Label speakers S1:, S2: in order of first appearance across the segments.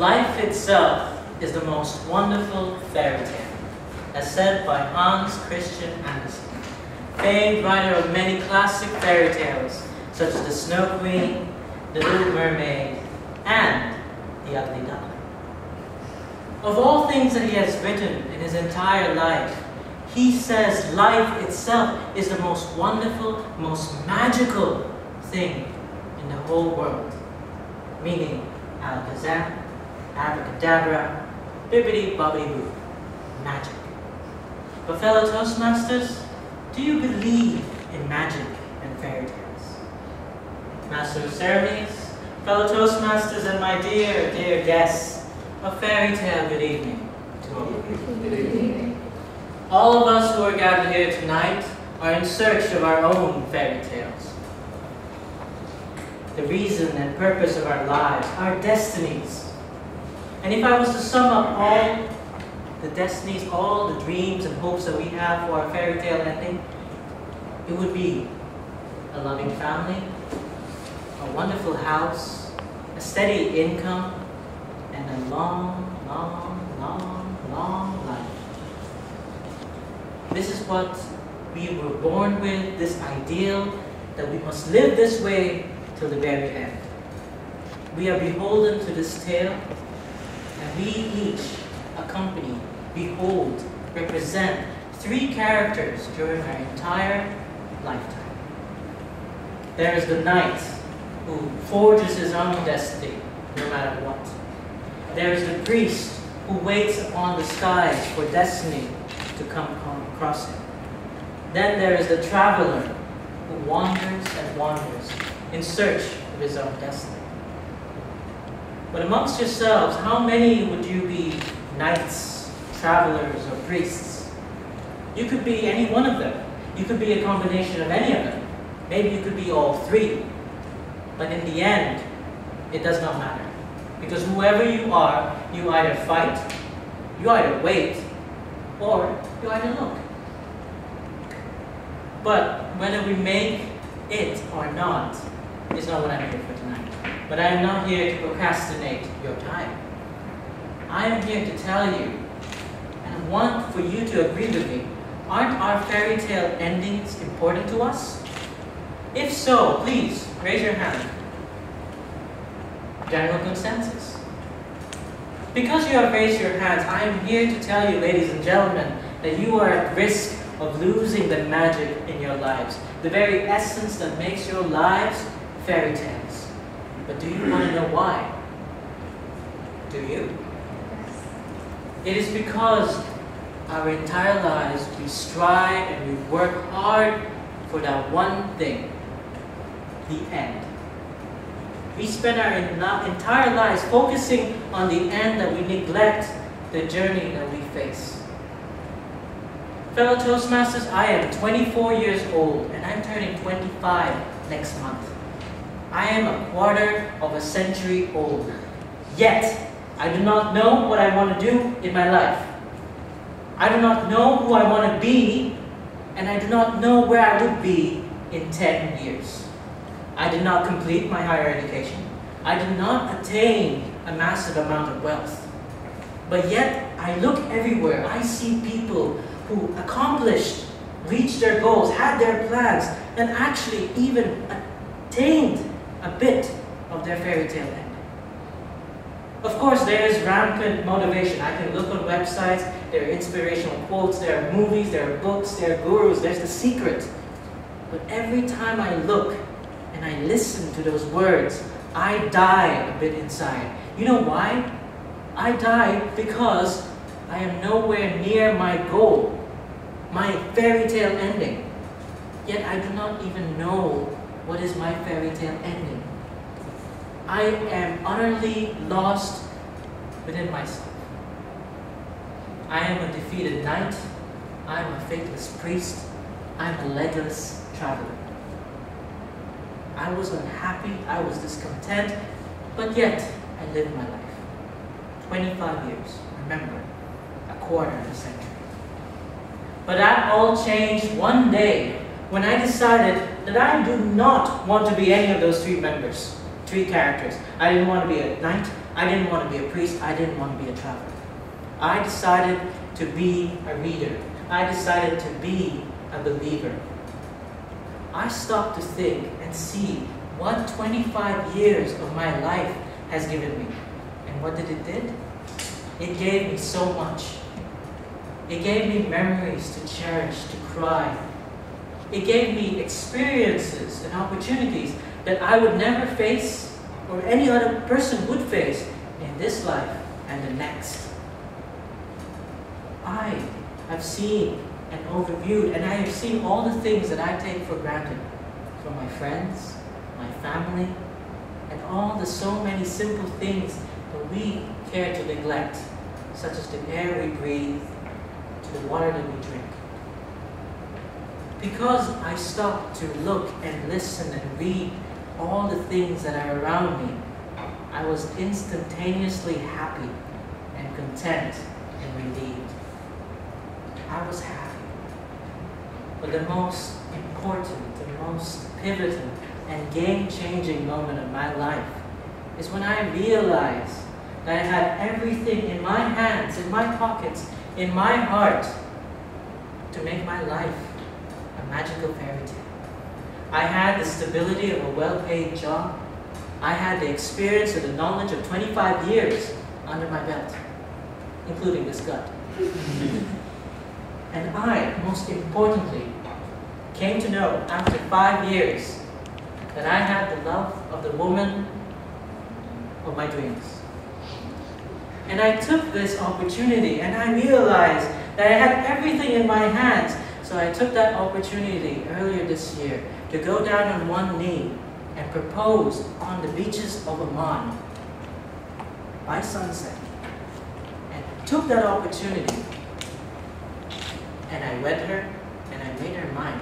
S1: Life itself is the most wonderful fairy tale, as said by Hans Christian Andersen, famed writer of many classic fairy tales, such as The Snow Queen, The Little Mermaid, and The Ugly Duckling. Of all things that he has written in his entire life, he says life itself is the most wonderful, most magical thing in the whole world. Meaning, alakazam, abracadabra, bibbidi bobbidi boo, magic. But fellow Toastmasters, do you believe in magic and fairy tales? Master of Ceremonies, fellow Toastmasters, and my dear, dear guests, a fairy tale good evening to all of you. Good evening. All of us who are gathered here tonight are in search of our own fairy tales. The reason and purpose of our lives, our destinies. And if I was to sum up all the destinies, all the dreams and hopes that we have for our fairy tale ending, it would be a loving family, a wonderful house, a steady income, and a long, long, long, long life. This is what we were born with, this ideal that we must live this way till the very end. We are beholden to this tale, and we each accompany, behold, represent 3 characters during our entire lifetime. There is the knight who forges his own destiny no matter what. There is the priest who waits upon the skies for destiny to come across him. Then there is the traveler who wanders and wanders in search of his own destiny. But amongst yourselves, how many would you be knights, travelers, or priests? You could be any one of them. You could be a combination of any of them. Maybe you could be all 3. But in the end, it does not matter. Because whoever you are, you either fight, you either wait, or you either look. But whether we make it or not is not what I'm here for tonight. But I am not here to procrastinate your time. I am here to tell you, and I want for you to agree with me, aren't our fairy tale endings important to us? If so, please raise your hand. General consensus. Because you have raised your hands, I am here to tell you, ladies and gentlemen, that you are at risk of losing the magic in your lives, the very essence that makes your lives fairy tales. But do you want to know why? Do you? It is because our entire lives we strive and we work hard for that one thing, the end. We spend our entire lives focusing on the end that we neglect the journey that we face. Fellow Toastmasters, I am 24 years old and I'm turning 25 next month. I am a quarter of a century old. Yet, I do not know what I want to do in my life. I do not know who I want to be, and I do not know where I would be in 10 years. I did not complete my higher education. I did not attain a massive amount of wealth. But yet, I look everywhere. I see people who accomplished, reached their goals, had their plans, and actually even attained a bit of their fairy tale end. Of course, there is rampant motivation. I can look on websites, there are inspirational quotes, there are movies, there are books, there are gurus, there's The Secret. But every time I look and I listen to those words, I die a bit inside. You know why? I die because I am nowhere near my goal, my fairy tale ending. Yet I do not even know what is my fairy tale ending. I am utterly lost within myself. I am a defeated knight. I am a faithless priest. I am a legless traveler. I was unhappy. I was discontent. But yet, I lived my life. 25 years. Remember, a quarter of a century. But that all changed one day when I decided that I do not want to be any of those 3 members. 3 characters. I didn't want to be a knight, I didn't want to be a priest. I didn't want to be a traveler. I decided to be a reader. I decided to be a believer. I stopped to think and see what 25 years of my life has given me. And what did it do? It gave me so much. It gave me memories to cherish, to cry. It gave me experiences and opportunities that I would never face or any other person would face in this life and the next. I have seen and overviewed, and I have seen all the things that I take for granted from my friends, my family, and all the so many simple things that we care to neglect, such as the air we breathe, to the water that we drink. Because I stopped to look and listen and read all the things that are around me, I was instantaneously happy and content and relieved. I was happy. But the most important, the most pivotal and game-changing moment of my life is when I realized that I had everything in my hands, in my pockets, in my heart to make my life a magical fairy tale. I had the stability of a well-paid job. I had the experience and the knowledge of 25 years under my belt, including this gut. And I, most importantly, came to know after 5 years that I had the love of the woman of my dreams. And I took this opportunity and I realized that I had everything in my hands. So I took that opportunity earlier this year to go down on one knee and propose on the beaches of Oman by sunset. And took that opportunity and I wed her and I made her mine.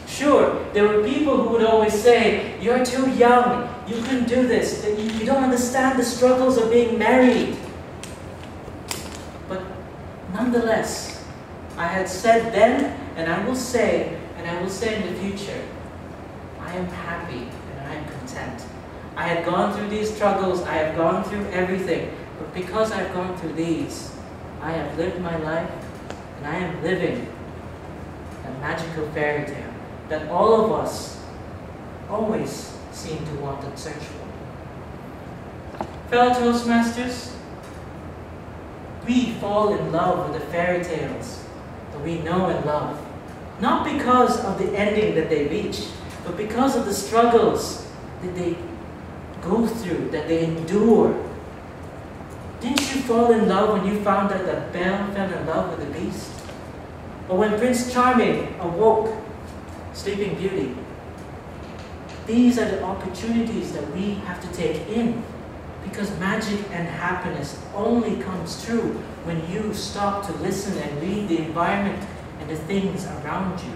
S1: Sure, there were people who would always say, "You're too young, you couldn't do this, you don't understand the struggles of being married." But nonetheless, I had said then, and I will say in the future, I am happy and I am content. I had gone through these struggles, I have gone through everything, but because I've gone through these, I have lived my life, and I am living a magical fairy tale that all of us always seem to want and search for. Fellow Toastmasters, we fall in love with the fairy tales that we know and love, not because of the ending that they reach, but because of the struggles that they go through, that they endure. Didn't you fall in love when you found out that Belle fell in love with the Beast? Or when Prince Charming awoke Sleeping Beauty? These are the opportunities that we have to take in, because magic and happiness only comes true when you stop to listen and read the environment and the things around you.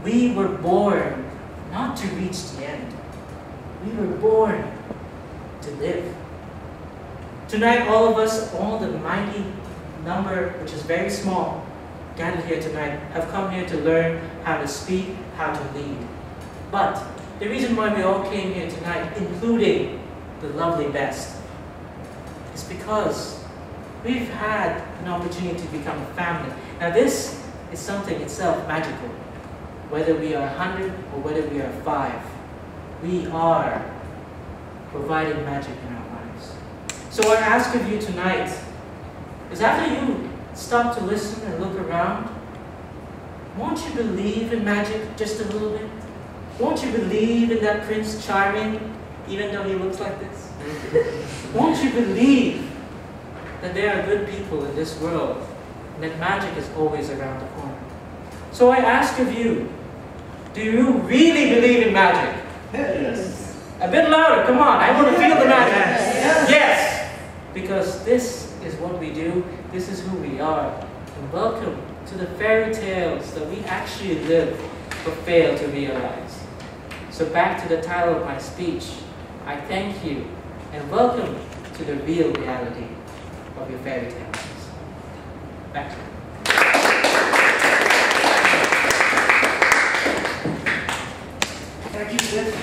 S1: We were born not to reach the end. We were born to live. Tonight, all of us, all the mighty number, which is very small, gathered here tonight, have come here to learn how to speak, how to lead. But the reason why we all came here tonight, including the lovely Best, is because we've had an opportunity to become a family. Now this is something itself magical. Whether we are 100 or whether we are 5, we are providing magic in our lives. So what I ask of you tonight is, after you stop to listen and look around, won't you believe in magic just a little bit? Won't you believe in that Prince Charming, even though he looks like this? Won't you believe that there are good people in this world and that magic is always around the corner? So I ask of you, do you really believe in magic?
S2: Yes.
S1: A bit louder, come on, I want to feel the magic. Yes. Yes. Because this is what we do, this is who we are. And welcome to the fairy tales that we actually live but fail to realize. So back to the title of my speech, I thank you and welcome to the real reality of your fairy tales. Back to you.
S2: Thank you, Sid.